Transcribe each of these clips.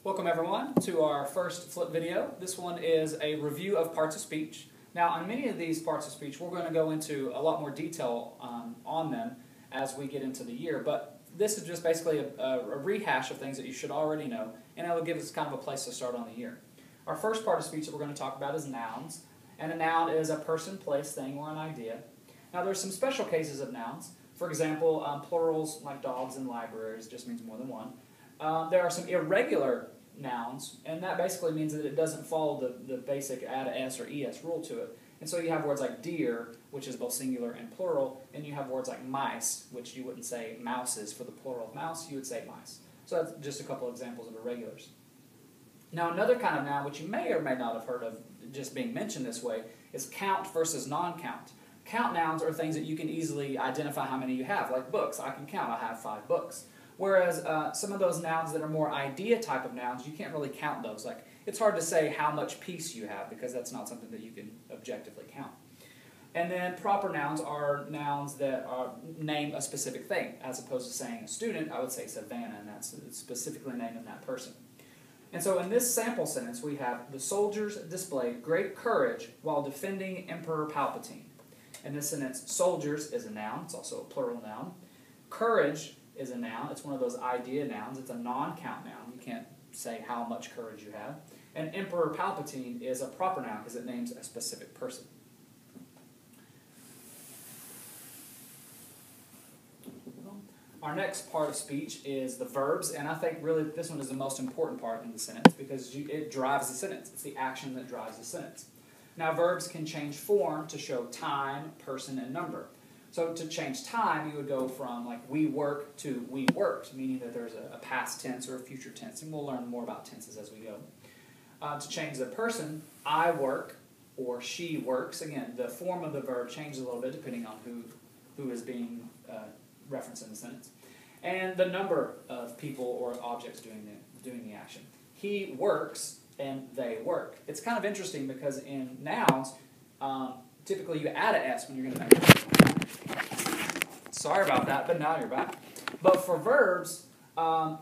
Welcome everyone to our first flip video. This one is a review of parts of speech. Now on many of these parts of speech we're going to go into a lot more detail on them as we get into the year, but this is just basically a rehash of things that you should already know, and it will give us kind of a place to start on the year. Our first part of speech that we're going to talk about is nouns, and a noun is a person, place, thing, or an idea. Now there's some special cases of nouns. For example, plurals like dogs in libraries just means more than one. There are some irregular nouns, and that basically means that it doesn't follow the basic add a s or es rule to it. And so you have words like deer, which is both singular and plural, and you have words like mice, which you wouldn't say mouses for the plural of mouse, you would say mice. So that's just a couple examples of irregulars. Now another kind of noun, which you may or may not have heard of just being mentioned this way, is count versus non-count. Count nouns are things that you can easily identify how many you have, like books. I can count, I have 5 books. Whereas some of those nouns that are more idea type of nouns, you can't really count those. Like, it's hard to say how much peace you have because that's not something that you can objectively count. And then proper nouns are nouns that name a specific thing. As opposed to saying a student, I would say Savannah, and that's specifically naming that person. And so in this sample sentence, we have the soldiers displayed great courage while defending Emperor Palpatine. In this sentence, soldiers is a noun. It's also a plural noun. Courage is a noun. It's one of those idea nouns. It's a non-count noun. You can't say how much courage you have. And Emperor Palpatine is a proper noun because it names a specific person. Our next part of speech is the verbs, and I think really this one is the most important part in the sentence because it drives the sentence. It's the action that drives the sentence. Now verbs can change form to show time, person, and number. So to change time, you would go from like we work to we worked, meaning that there's a past tense or a future tense, and we'll learn more about tenses as we go. To change the person, I work or she works. Again, the form of the verb changes a little bit depending on who is being referenced in the sentence. And the number of people or objects doing the action. He works and they work. It's kind of interesting because in nouns, typically you add an S when you're going to make it. Sorry about that, but now you're back. But for verbs,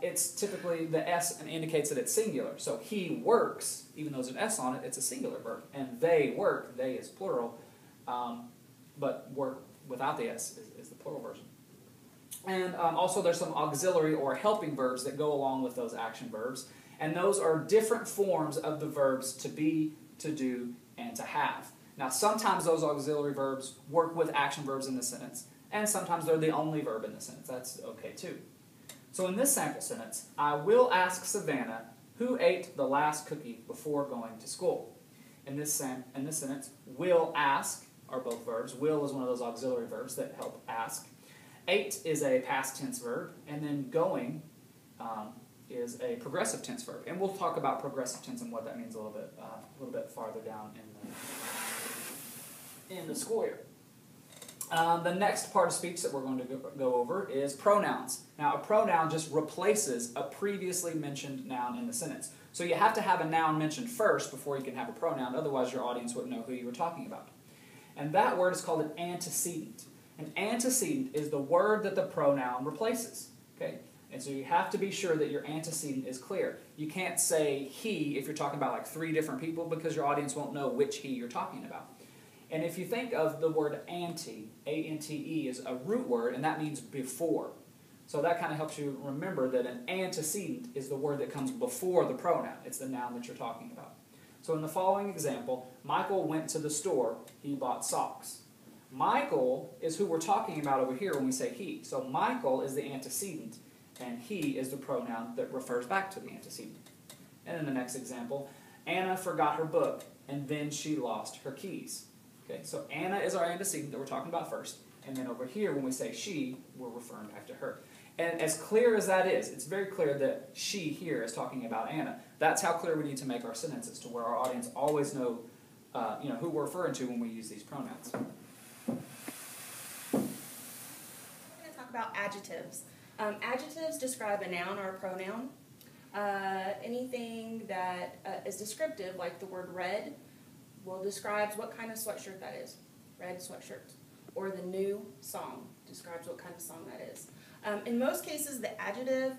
it's typically the S indicates that it's singular. So he works, even though there's an S on it, it's a singular verb. And they work, they is plural, but work without the S is the plural version. And also there's some auxiliary or helping verbs that go along with those action verbs. And those are different forms of the verbs to be, to do, and to have. Now sometimes those auxiliary verbs work with action verbs in the sentence, and sometimes they're the only verb in the sentence. That's okay too. So in this sample sentence, I will ask Savannah who ate the last cookie before going to school. In this sentence, will, ask are both verbs. Will is one of those auxiliary verbs that help ask. Ate is a past tense verb, and then going is a progressive tense verb. And we'll talk about progressive tense and what that means a little bit farther down in the school year. The next part of speech that we're going to go over is pronouns. Now, a pronoun just replaces a previously mentioned noun in the sentence. So you have to have a noun mentioned first before you can have a pronoun, otherwise your audience wouldn't know who you were talking about. And that word is called an antecedent. An antecedent is the word that the pronoun replaces. Okay? And so you have to be sure that your antecedent is clear. You can't say he if you're talking about like 3 different people because your audience won't know which he you're talking about. And if you think of the word ante, A-N-T-E, is a root word, and that means before. So that kind of helps you remember that an antecedent is the word that comes before the pronoun. It's the noun that you're talking about. So in the following example, Michael went to the store, he bought socks. Michael is who we're talking about over here when we say he. So Michael is the antecedent, and he is the pronoun that refers back to the antecedent. And in the next example, Anna forgot her book, and then she lost her keys. Okay, so Anna is our antecedent that we're talking about first, and then over here when we say she, we're referring back to her. And as clear as that is, it's very clear that she here is talking about Anna. That's how clear we need to make our sentences to where our audience always know, who we're referring to when we use these pronouns. We're going to talk about adjectives. Adjectives describe a noun or a pronoun. Anything that is descriptive, like the word red, describes what kind of sweatshirt that is. Red sweatshirt. Or the new song describes what kind of song that is. In most cases, the adjective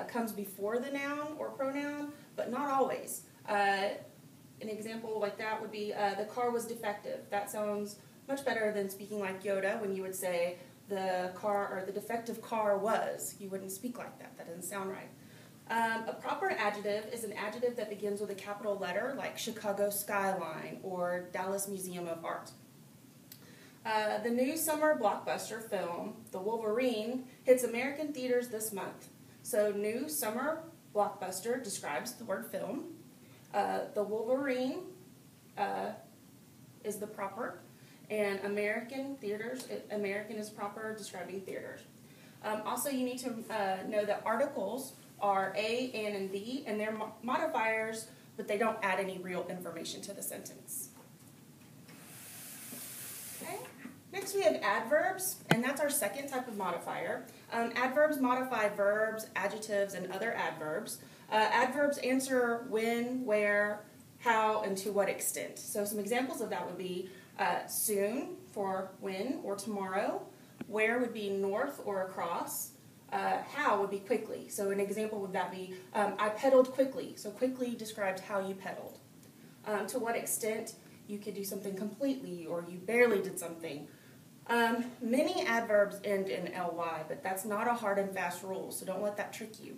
comes before the noun or pronoun, not always. An example like that would be the car was defective. That sounds much better than speaking like Yoda when you would say the car or the defective car was. You wouldn't speak like that. That doesn't sound right. A proper adjective is an adjective that begins with a capital letter like Chicago Skyline or Dallas Museum of Art. The new summer blockbuster film, The Wolverine, hits American theaters this month. So new summer blockbuster describes the word film. The Wolverine is the proper, and American is proper describing theaters. Also, you need to know that articles are a, and the, and they're modifiers, but they don't add any real information to the sentence. Okay. Next we have adverbs, and that's our second type of modifier. Adverbs modify verbs, adjectives, and other adverbs. Adverbs answer when, where, how, and to what extent. So some examples of that would be soon for when or tomorrow, where would be north or across, how would be quickly. So an example would that be I pedaled quickly. So quickly describes how you pedaled. To what extent you could do something completely or you barely did something. Many adverbs end in ly, but that's not a hard and fast rule, so don't let that trick you.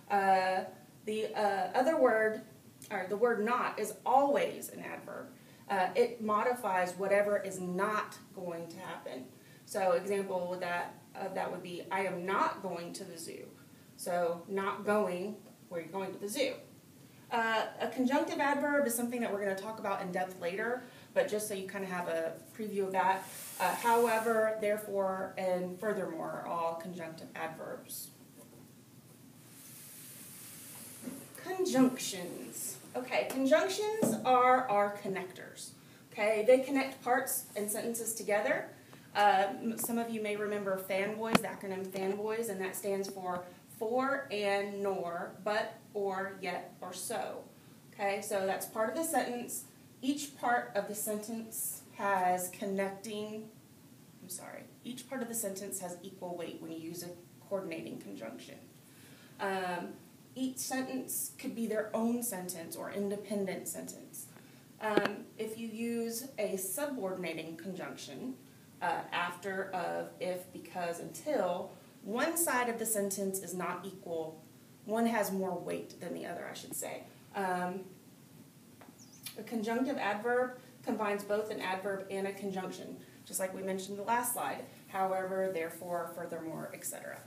The other word, or the word not, is always an adverb. It modifies whatever is not going to happen. So example of that would be, I am not going to the zoo. So not going where you're going to the zoo. A conjunctive adverb is something that we're going to talk about in depth later, but just so you kind of have a preview of that. However, therefore, and furthermore are all conjunctive adverbs. Conjunctions. Okay, conjunctions are our connectors. Okay, they connect parts and sentences together. Some of you may remember FANBOYS, the acronym FANBOYS, and that stands for and, nor, but, or, yet, or so. Okay, so that's part of the sentence. Each part of the sentence has each part of the sentence has equal weight when you use a coordinating conjunction. Each sentence could be their own sentence or independent sentence. If you use a subordinating conjunction after of, if, because, until, one side of the sentence is not equal. One has more weight than the other, I should say. A conjunctive adverb combines both an adverb and a conjunction, just like we mentioned in the last slide. However, therefore, furthermore, etc.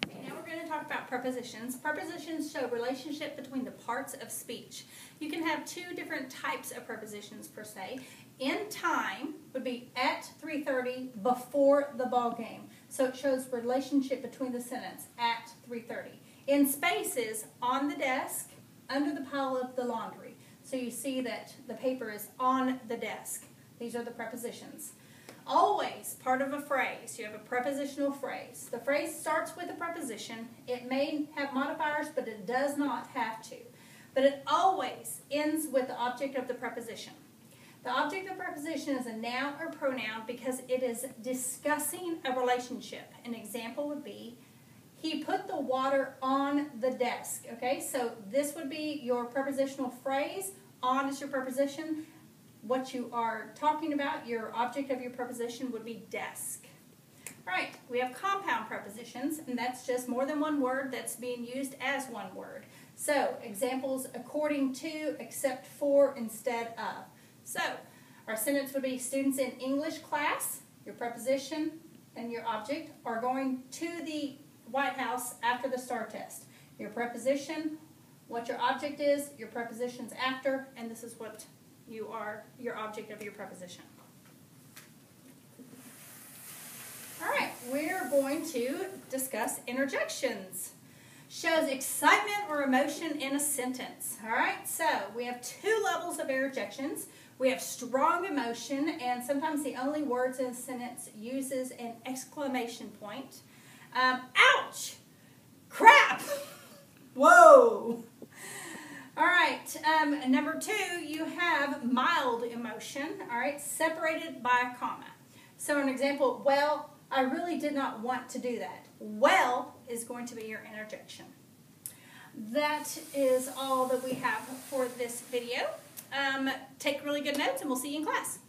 Now we're going to talk about prepositions. Prepositions show relationship between the parts of speech. You can have two different types of prepositions per se. In time would be at 3:30 before the ball game. So it shows relationship between the sentence at 3:30. In spaces, on the desk, under the pile of the laundry. So you see that the paper is on the desk. These are the prepositions. Always part of a phrase. You have a prepositional phrase. The phrase starts with a preposition. It may have modifiers, but it does not have to. But it always ends with the object of the preposition. The object of the preposition is a noun or pronoun because it is discussing a relationship. An example would be, he put the water on the desk. Okay, so this would be your prepositional phrase. On is your preposition. What you are talking about, your object of your preposition would be desk. All right, we have compound prepositions, and that's just more than one word that's being used as one word. So, examples according to, except for, instead of. So, our sentence would be, students in English class, your preposition and your object, are going to the White House after the STAR test. Your preposition, what your object is, your preposition's after, and this is what you are, your object of your preposition. All right, we're going to discuss interjections. Shows excitement or emotion in a sentence. All right, so we have two levels of interjections. We have strong emotion, and sometimes the only words in a sentence uses an exclamation point. Ouch! Crap! Whoa! All right, number two, you have mild emotion, all right, separated by a comma. So an example, well, I really did not want to do that. Well is going to be your interjection. That is all that we have for this video. Take really good notes, and we'll see you in class.